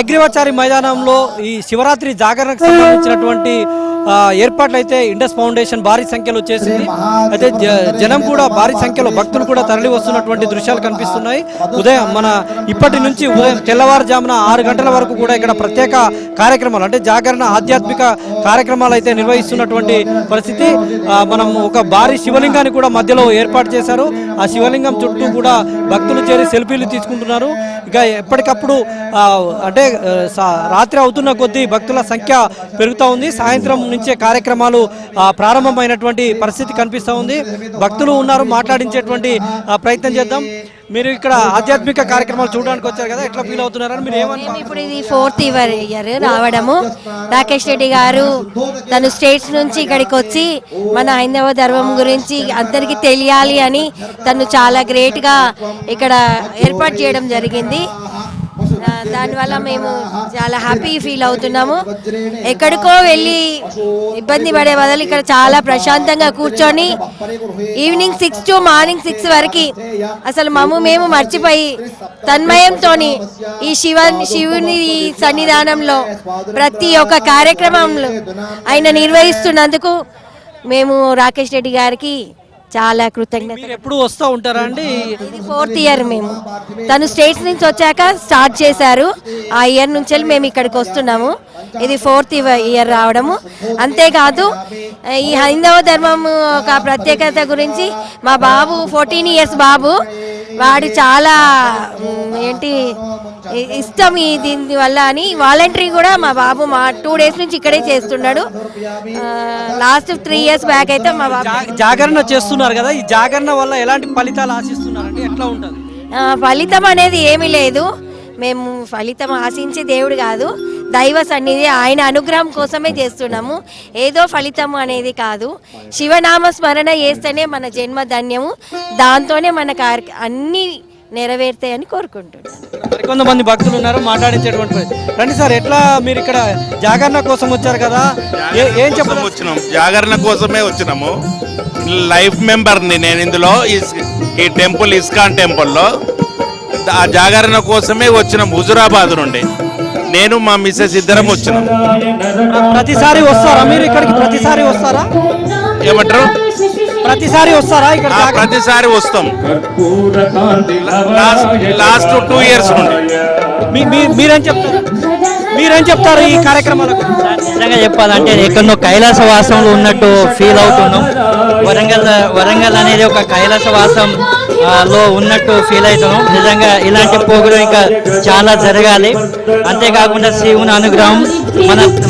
ఐగ్రీవాచారి మైదానంలో ఈ శివరాత్రి జాగరణకు సంబంధించినటువంటి ఏర్పాట్లు అయితే ఇండస్ ఫౌండేషన్ భారీ సంఖ్యలో చేసింది. అయితే జనం కూడా భారీ సంఖ్యలో భక్తులు కూడా తరలి వస్తున్నటువంటి దృశ్యాలు కనిపిస్తున్నాయి. ఉదయం ఇప్పటి నుంచి ఉదయం తెల్లవారుజామున 6 గంటల వరకు కూడా ఇక్కడ ప్రత్యేక కార్యక్రమాలు అంటే జాగరణ ఆధ్యాత్మిక కార్యక్రమాలు అయితే నిర్వహిస్తున్నటువంటి పరిస్థితి. మనం ఒక భారీ శివలింగాన్ని కూడా మధ్యలో ఏర్పాటు చేశారు. ఆ శివలింగం చుట్టూ కూడా భక్తులు చేరి సెల్ఫీలు తీసుకుంటున్నారు. ఇక ఎప్పటికప్పుడు అంటే రాత్రి అవుతున్న కొద్దీ భక్తుల సంఖ్య పెరుగుతూ ఉంది. సాయంత్రం నుంచే కార్యక్రమాలు ప్రారంభమైనటువంటి పరిస్థితి కనిపిస్తూ ఉంది. భక్తులు ఉన్నారు, మాట్లాడించేటువంటి ప్రయత్నం చేద్దాం. మీరు ఇక్కడ ఆధ్యాత్మిక కార్యక్రమాలు చూడడానికి వచ్చారు కదా, ఎట్లా ఫీల్ అవుతున్నారని మీరు ఏమన్నా? ఇప్పుడు ఇది 4th ఇయర్ రావడము. రాకేష్ రెడ్డి గారు తను స్టేట్స్ నుంచి ఇక్కడికి వచ్చి మన హైందవ ధర్మం గురించి అందరికీ తెలియాలి అని తను చాలా గ్రేట్గా ఇక్కడ ఏర్పాటు చేయడం జరిగింది. దానివల్ల మేము చాలా హ్యాపీ ఫీల్ అవుతున్నాము. ఎక్కడికో వెళ్ళి ఇబ్బంది పడే బదులు ఇక్కడ చాలా ప్రశాంతంగా కూర్చొని ఈవినింగ్ 6 to మార్నింగ్ 6 వరకు అసలు మేము మర్చిపోయి తన్మయంతో ఈ శివుని సన్నిధానంలో ప్రతి ఒక్క కార్యక్రమంలో ఆయన నిర్వహిస్తున్నందుకు మేము రాకేష్ రెడ్డి గారికి చాలా కృతజ్ఞత. ఎప్పుడు వస్తూ ఉంటారా అండి? ఇది 4th ఇయర్. మేము తను స్టేట్స్ నుంచి వచ్చాక స్టార్ట్ చేశారు. ఆ ఇయర్ నుంచి మేము ఇక్కడికి వస్తున్నాము. ఇది 4th ఇయర్ రావడము. అంతేకాదు ఈ హైందవ ధర్మం ఒక ప్రత్యేకత గురించి మా బాబు 14 ఇయర్స్ బాబు, వాడు చాలా ఇష్టం దీని వల్ల అని వాలంటరీ కూడా మా బాబు 2 days నుంచి ఇక్కడే చేస్తున్నాడు. లాస్ట్ 3 years బ్యాక్ అయితే మా బాబు జాగరణ చేస్తున్నారు కదా, ఈ జాగరణ వల్ల ఎలాంటి ఫలితాలు ఆశిస్తున్నారంటే ఎట్లా ఉంటుంది? ఫలితం అనేది ఏమీ లేదు. మేము ఫలితం ఆశించే దేవుడు కాదు, దైవ సన్నిధి, ఆయన అనుగ్రహం కోసమే చేస్తున్నాము. ఏదో ఫలితం అనేది కాదు. శివనామ స్మరణ చేస్తేనే మన జన్మ ధన్యము. దాంతోనే మన అన్ని నెరవేరుతాయని కోరుకుంటున్నాను. మరికొంతమంది భక్తులు ఉన్నారు, మాట్లాడించేటువంటి రండి సార్. ఎట్లా మీరు ఇక్కడ జాగరణ కోసం వచ్చారు కదా, ఏం చెప్పడం? వచ్చినాం జాగరణ కోసమే వచ్చినాము. లైఫ్ మెంబర్ని నేను ఇందులో. ఈ టెంపుల్ ఇస్కాన్ టెంపుల్లో ఆ జాగరణ కోసమే వచ్చినాం. హుజురాబాద్ నుండి నేను మా మిస్సెస్ ఇద్దరం వచ్చినాం. ప్రతిసారి వస్తారా మీరు ఇక్కడికి? ప్రతిసారి వస్తారా? ఏమంటారు? ప్రతిసారి వస్తారా ఇక్కడ? ప్రతిసారి వస్తాం. లాస్ట్ 2 years నుండి. మీరేం చెప్తారు ఈ కార్యక్రమాలకు? నిజంగా చెప్పాలంటే ఎక్కడో కైలాసవాసంలో ఉన్నట్టు ఫీల్ అవుతున్నాం. వరంగల్ అనేది ఒక కైలాసవాసం లో ఉన్నట్టు ఫీల్ అవుతున్నాం. నిజంగా ఇలాంటి ప్రోగ్రాం ఇంకా చాలా జరగాలి. అంతేకాకుండా శివుని అనుగ్రహం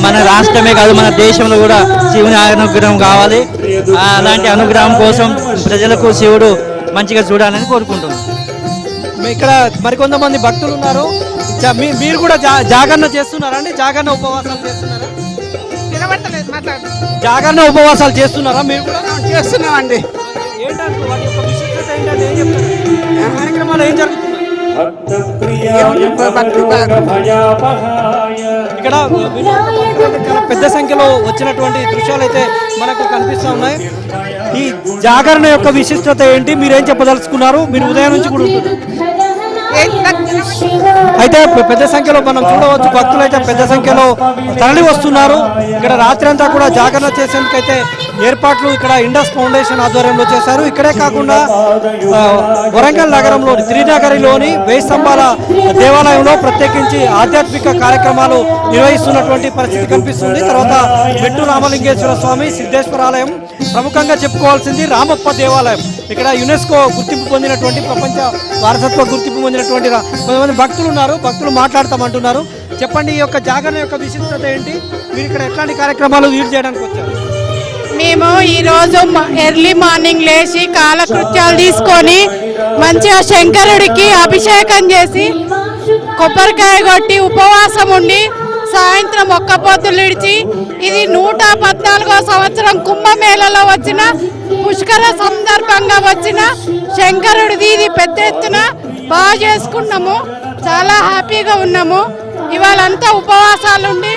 మన రాష్ట్రమే కాదు, మన దేశంలో కూడా శివుని అనుగ్రహం కావాలి. అలాంటి అనుగ్రహం కోసం ప్రజలకు శివుడు మంచిగా చూడాలని కోరుకుంటున్నాం. ఇక్కడ మరికొంతమంది భక్తులు ఉన్నారు. మీరు కూడా జాగరణ చేస్తున్నారా అండి? జాగరణ ఉపవాసాలు చేస్తున్నారా? జాగరణ ఉపవాసాలు చేస్తున్నారా? మీరు కూడా చేస్తున్నామండి. ఏంటంటే వాటి యొక్క విశిష్టత ఏంటంటే ఏం చెప్తారు? కార్యక్రమాలు ఏం జరుగుతుంది ఇక్కడ? పెద్ద సంఖ్యలో వచ్చినటువంటి దృశ్యాలు అయితే మనకు కనిపిస్తూ ఉన్నాయి. ఈ జాగరణ యొక్క విశిష్టత ఏంటి, మీరేం చెప్పదలుచుకున్నారు? మీరు ఉదయం నుంచి కూడా అయితే పెద్ద సంఖ్యలో మనం చూడవచ్చు. భక్తులు అయితే పెద్ద సంఖ్యలో తరలి వస్తున్నారు. ఇక్కడ రాత్రి అంతా కూడా జాగరణ చేసేందుకైతే ఏర్పాట్లు ఇక్కడ ఇండస్ ఫౌండేషన్ ఆధ్వర్యంలో చేశారు. ఇక్కడే కాకుండా వరంగల్ నగరంలోని త్రినగరిలోని 1000 స్తంభాల దేవాలయంలో ప్రత్యేకించి ఆధ్యాత్మిక కార్యక్రమాలు నిర్వహిస్తున్నటువంటి పరిస్థితి కనిపిస్తుంది. తర్వాత మెట్టు రామలింగేశ్వర స్వామి, సిద్ధేశ్వర ఆలయం, ప్రముఖంగా చెప్పుకోవాల్సింది రామప్ప దేవాలయం. ఇక్కడ యునెస్కో గుర్తింపు పొందినటువంటి, ప్రపంచ వారసత్వ గుర్తింపు పొందినటువంటి కొంతమంది భక్తులు ఉన్నారు. భక్తులు మాట్లాడతామంటున్నారు. చెప్పండి, ఈ యొక్క జాగరణ యొక్క విశిష్టత ఏంటి? మీరు ఇక్కడ ఎట్లాంటి కార్యక్రమాలు లీడ్ చేయడానికి వచ్చారు? మేము ఈరోజు ఎర్లీ మార్నింగ్ లేచి కాలకృత్యాలు తీసుకొని మంచిగా శంకరుడికి అభిషేకం చేసి కొబ్బరికాయ కొట్టి ఉపవాసం ఉండి సాయంత్రం ఒక్క పొద్దులు ఇడిచి ఇది 114వ సంవత్సరం కుంభమేళలో వచ్చిన పుష్కర సందర్భంగా వచ్చిన శంకరుడిది. ఇది పెద్ద ఎత్తున బాగా చేసుకున్నాము. చాలా హ్యాపీగా ఉన్నాము. ఇవాళంతా ఉపవాసాలుండి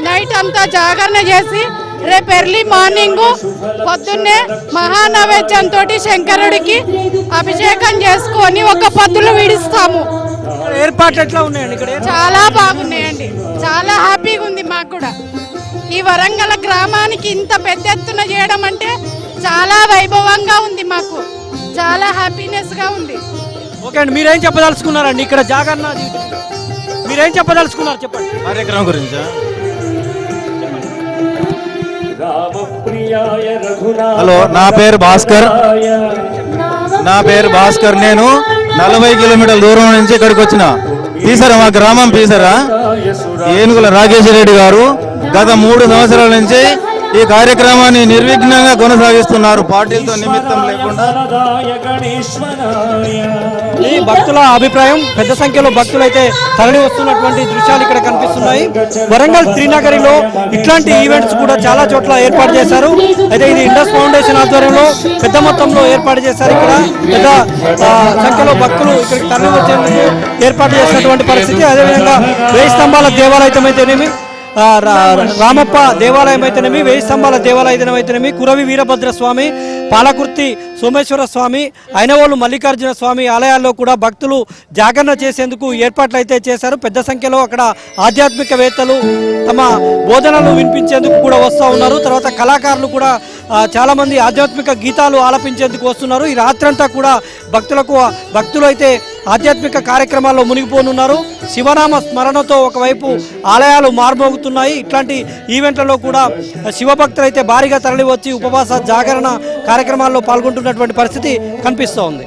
నైట్ అంతా జాగరణ చేసి రేపు ఎర్లీ మార్నింగ్ పొద్దున్నే మహానైవేద్యంతో శంకరుడికి అభిషేకం చేసుకొని ఒక పొద్దులు విడిస్తాము. ఏర్పాట్లు ఎట్లా ఉన్నాయండి ఇక్కడ? చాలా బాగున్నాయండి, చాలా హ్యాపీగా ఉంది మాకు కూడా. ఈ వరంగల్ గ్రామానికి ఇంత పెద్ద ఎత్తున చేయడం అంటే చాలా వైభవంగా ఉంది, మాకు చాలా హ్యాపీనెస్ గా ఉంది. ఓకే అండి, మీరేం చెప్పదలుచుకున్నారండి ఇక్కడ జాగరణ? మీరేం చెప్పదలుచుకున్నారు చెప్పండి. కార్యక్రమం గురించా? హలో, నా పేరు భాస్కర్. నేను 40 కిలోమీటర్ల దూరం నుంచి ఇక్కడికి వచ్చిన. పీసరా, మా గ్రామం పీసరా. ఏనుగుల రాకేష్ రెడ్డి గారు గత 3 సంవత్సరాల నుంచి ఈ కార్యక్రమాన్ని నిర్విఘ్నంగా కొనసాగిస్తున్నారు, పార్టీలతో నిమిత్తం లేకుండా. ఈ భక్తుల అభిప్రాయం, పెద్ద సంఖ్యలో భక్తులు అయితే తరలి వస్తున్నటువంటి దృశ్యాలు ఇక్కడ కనిపిస్తున్నాయి. వరంగల్ త్రినగరిలో ఇట్లాంటి ఈవెంట్స్ కూడా చాలా చోట్ల ఏర్పాటు చేశారు. అయితే ఇది ఇండస్ ఫౌండేషన్ ఆధ్వర్యంలో పెద్ద మొత్తంలో ఏర్పాటు చేశారు. ఇక్కడ పెద్ద సంఖ్యలో భక్తులు ఇక్కడికి తరలి వచ్చేందుకు ఏర్పాటు చేసినటువంటి పరిస్థితి. అదేవిధంగా 1000 స్తంభాల దేవాలయం అయితేనేమి, రామప్ప దేవాలయం అయితేనేమి, 1000 స్తంభాల దేవాలయం అయితేనేమి, కురవి వీరభద్ర స్వామి, పాలకుర్తి సోమేశ్వర స్వామి, ఐనవోలు మల్లికార్జున స్వామి ఆలయాల్లో కూడా భక్తులు జాగరణ చేసేందుకు ఏర్పాట్లు అయితే చేశారు. పెద్ద సంఖ్యలో అక్కడ ఆధ్యాత్మికవేత్తలు తమ బోధనలు వినిపించేందుకు కూడా వస్తూ ఉన్నారు. తర్వాత కళాకారులు కూడా చాలా మంది ఆధ్యాత్మిక గీతాలు ఆలపించేందుకు వస్తున్నారు. ఈ రాత్రంతా కూడా భక్తులు అయితే ఆధ్యాత్మిక కార్యక్రమాల్లో మునిగిపోనున్నారు. శివనామ స్మరణతో ఒకవైపు ఆలయాలు మారుమోగుతున్నాయి. ఇట్లాంటి ఈవెంట్లలో కూడా శివభక్తులు అయితే భారీగా తరలి వచ్చి ఉపవాస జాగరణ కార్యక్రమాల్లో పాల్గొంటున్నటువంటి పరిస్థితి కనిపిస్తోంది.